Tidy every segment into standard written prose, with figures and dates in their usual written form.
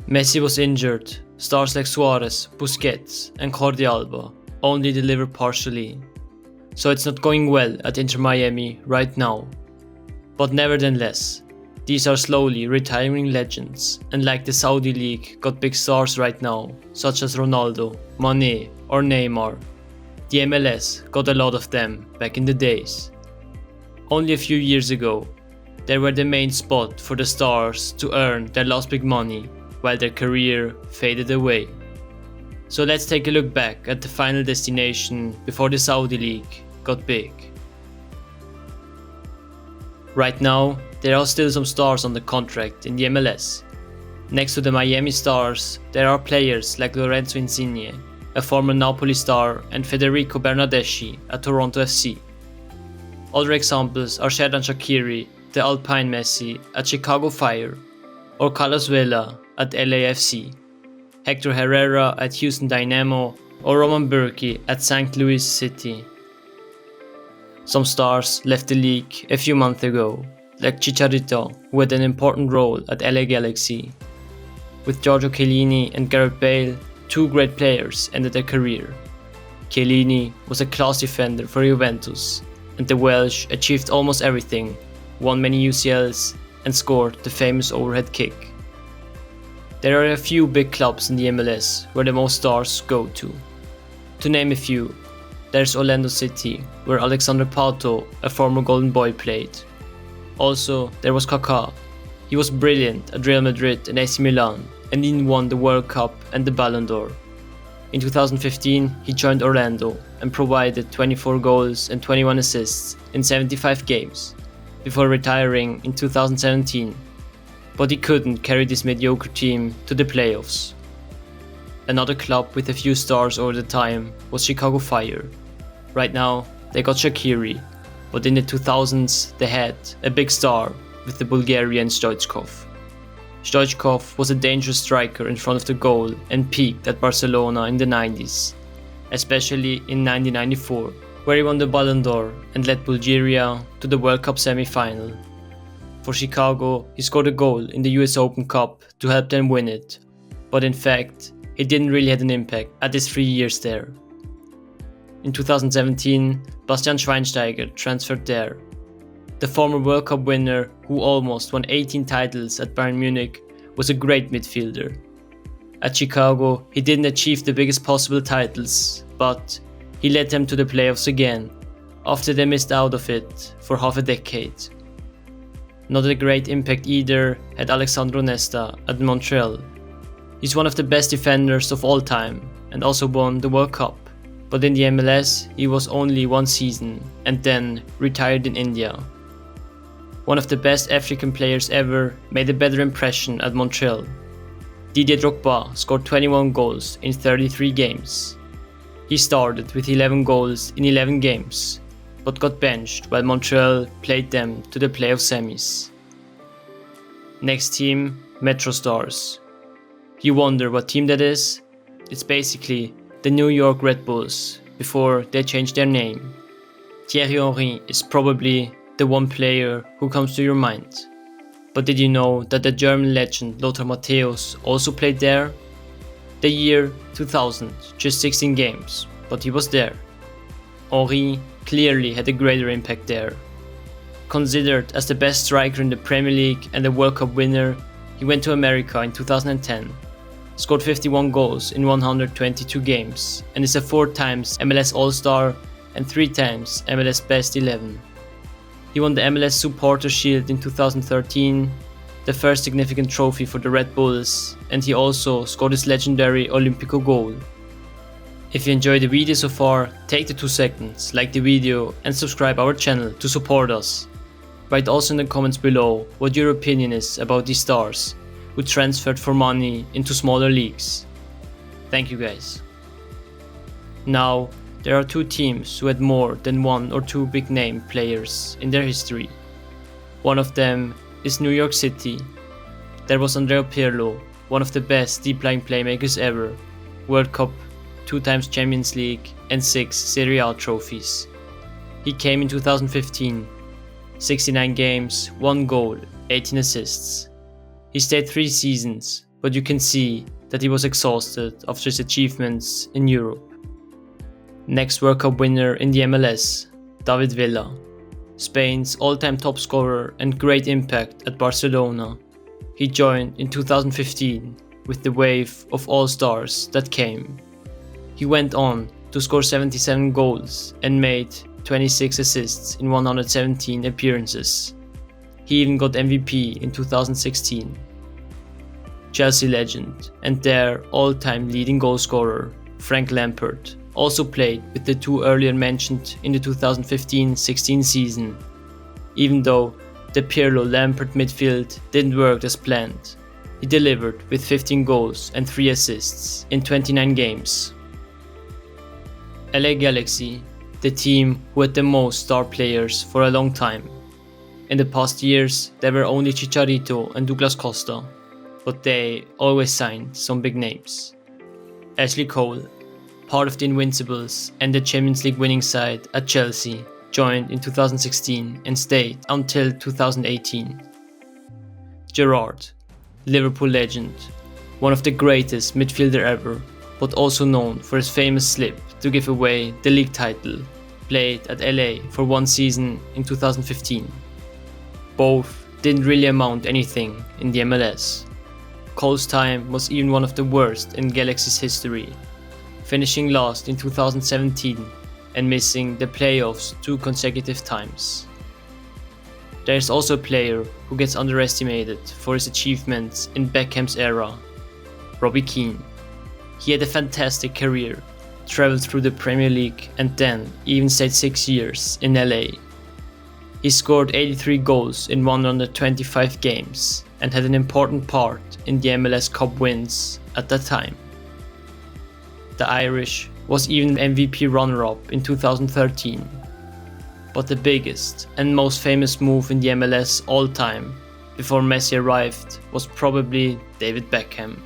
Messi was injured. Stars like Suarez, Busquets and Jordi Alba only deliver partially. So it's not going well at Inter Miami right now. But nevertheless, these are slowly retiring legends, and like the Saudi League got big stars right now, such as Ronaldo, Mane or Neymar, the MLS got a lot of them back in the days. Only a few years ago, they were the main spot for the stars to earn their last big money while their career faded away. So let's take a look back at the final destination before the Saudi League got big. Right now, there are still some stars on the contract in the MLS. Next to the Miami stars, there are players like Lorenzo Insigne, a former Napoli star, and Federico Bernardeschi at Toronto FC. Other examples are Xherdan Shaqiri, the Alpine Messi at Chicago Fire, or Carlos Vela at LAFC, Hector Herrera at Houston Dynamo, or Roman Bürki at St. Louis City. Some stars left the league a few months ago, like Chicharito, who had an important role at LA Galaxy. With Giorgio Chiellini and Gareth Bale, two great players ended their career. Chiellini was a class defender for Juventus, and the Welsh achieved almost everything, won many UCLs, and scored the famous overhead kick. There are a few big clubs in the MLS where the most stars go to. To name a few, there's Orlando City, where Alexandre Pato, a former Golden Boy, played. Also, there was Kaká. He was brilliant at Real Madrid and AC Milan, and even won the World Cup and the Ballon d'Or. In 2015, he joined Orlando and provided 24 goals and 21 assists in 75 games, before retiring in 2017. But he couldn't carry this mediocre team to the playoffs. Another club with a few stars over the time was Chicago Fire. Right now, they got Shaqiri, but in the 2000s they had a big star with the Bulgarian Stoichkov. Stoichkov was a dangerous striker in front of the goal and peaked at Barcelona in the 90s, especially in 1994, where he won the Ballon d'Or and led Bulgaria to the World Cup semi-final. For Chicago, he scored a goal in the US Open Cup to help them win it, but in fact, he didn't really have an impact at his 3 years there. In 2017, Bastian Schweinsteiger transferred there. The former World Cup winner, who almost won 18 titles at Bayern Munich, was a great midfielder. At Chicago, he didn't achieve the biggest possible titles, but he led them to the playoffs again, after they missed out of it for half a decade. Not a great impact either had Alexandre Nesta at Montreal. He's one of the best defenders of all time and also won the World Cup, but in the MLS he was only one season and then retired in India. One of the best African players ever made a better impression at Montreal. Didier Drogba scored 21 goals in 33 games. He started with 11 goals in 11 games, but got benched while Montreal played them to the playoff semis. Next team, Metro Stars. You wonder what team that is? It's basically the New York Red Bulls before they changed their name. Thierry Henry is probably the one player who comes to your mind. But did you know that the German legend Lothar Matthäus also played there? The year 2000, just 16 games, but he was there. Henry clearly had a greater impact there. Considered as the best striker in the Premier League and a World Cup winner, he went to America in 2010, scored 51 goals in 122 games, and is a 4 times MLS All-Star and 3 times MLS Best 11. He won the MLS Supporter Shield in 2013, the first significant trophy for the Red Bulls, and he also scored his legendary Olympico goal. If you enjoyed the video so far, take the 2 seconds, like the video and subscribe our channel to support us. Write also in the comments below what your opinion is about these stars who transferred for money into smaller leagues. Thank you guys. Now, there are 2 teams who had more than 1 or 2 big name players in their history. One of them is New York City. There was Andrea Pirlo, one of the best deep-lying playmakers ever, World Cup, 2 times Champions League and 6 Serie A trophies. He came in 2015, 69 games, 1 goal, 18 assists. He stayed 3 seasons, but you can see that he was exhausted after his achievements in Europe. Next World Cup winner in the MLS, David Villa, Spain's all-time top scorer and great impact at Barcelona. He joined in 2015 with the wave of all-stars that came. He went on to score 77 goals and made 26 assists in 117 appearances. He even got MVP in 2016. Chelsea legend and their all-time leading goal scorer, Frank Lampard, also played with the two earlier mentioned in the 2015-16 season. Even though the Pirlo-Lampard midfield didn't work as planned, he delivered with 15 goals and 3 assists in 29 games. LA Galaxy, the team who had the most star players for a long time. In the past years, there were only Chicharito and Douglas Costa, but they always signed some big names. Ashley Cole, part of the Invincibles and the Champions League winning side at Chelsea, joined in 2016 and stayed until 2018. Gerrard, Liverpool legend, one of the greatest midfielder ever, but also known for his famous slip to give away the league title, played at LA for one season in 2015. Both didn't really amount anything in the MLS. Cole's time was even one of the worst in Galaxy's history, finishing last in 2017 and missing the playoffs 2 consecutive times. There is also a player who gets underestimated for his achievements in Beckham's era, Robbie Keane. He had a fantastic career, traveled through the Premier League and then even stayed 6 years in LA. He scored 83 goals in 125 games and had an important part in the MLS Cup wins at that time. The Irish was even MVP runner-up in 2013. But the biggest and most famous move in the MLS all time, before Messi arrived, was probably David Beckham.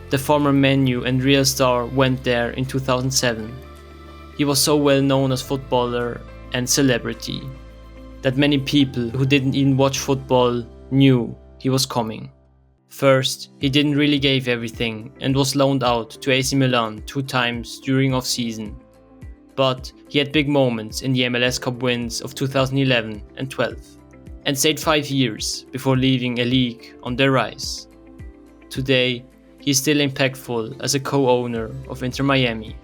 The former Man U and Real star went there in 2007. He was so well known as footballer and celebrity that many people who didn't even watch football knew he was coming. First, he didn't really give everything and was loaned out to AC Milan 2 times during off-season. But he had big moments in the MLS Cup wins of 2011 and 12, and stayed 5 years before leaving a league on their rise. Today, he is still impactful as a co-owner of Inter Miami.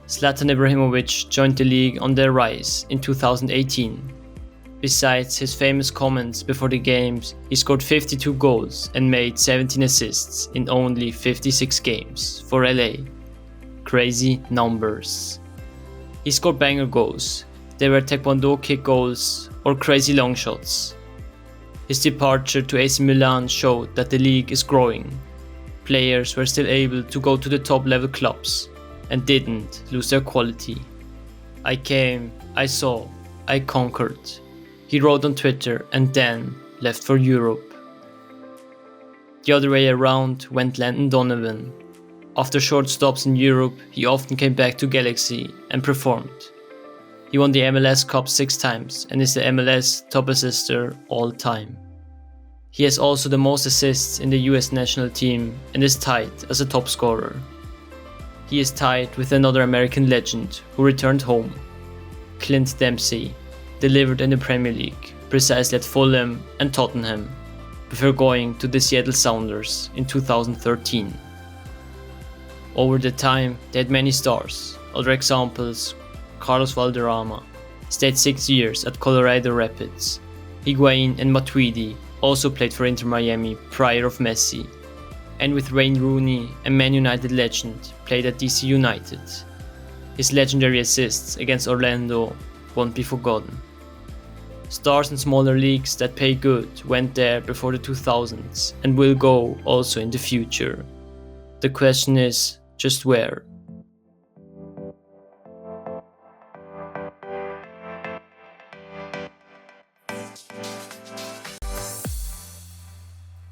Zlatan Ibrahimovic joined the league on their rise in 2018. Besides his famous comments before the games, he scored 52 goals and made 17 assists in only 56 games for LA. Crazy numbers. He scored banger goals. They were taekwondo kick goals or crazy long shots. His departure to AC Milan showed that the league is growing. Players were still able to go to the top level clubs and didn't lose their quality. I came, I saw, I conquered. He wrote on Twitter and then left for Europe. The other way around went Landon Donovan. After short stops in Europe, he often came back to Galaxy and performed. He won the MLS Cup 6 times and is the MLS top assister all time. He has also the most assists in the US national team and is tied as a top scorer. He is tied with another American legend who returned home. Clint Dempsey delivered in the Premier League, precisely at Fulham and Tottenham, before going to the Seattle Sounders in 2013. Over the time, they had many stars. Other examples: Carlos Valderrama stayed 6 years at Colorado Rapids. Higuain and Matuidi also played for Inter Miami prior of Messi. And with Wayne Rooney, a Man United legend, played at DC United. His legendary assists against Orlando won't be forgotten. Stars in smaller leagues that pay good went there before the 2000s and will go also in the future. The question is just where.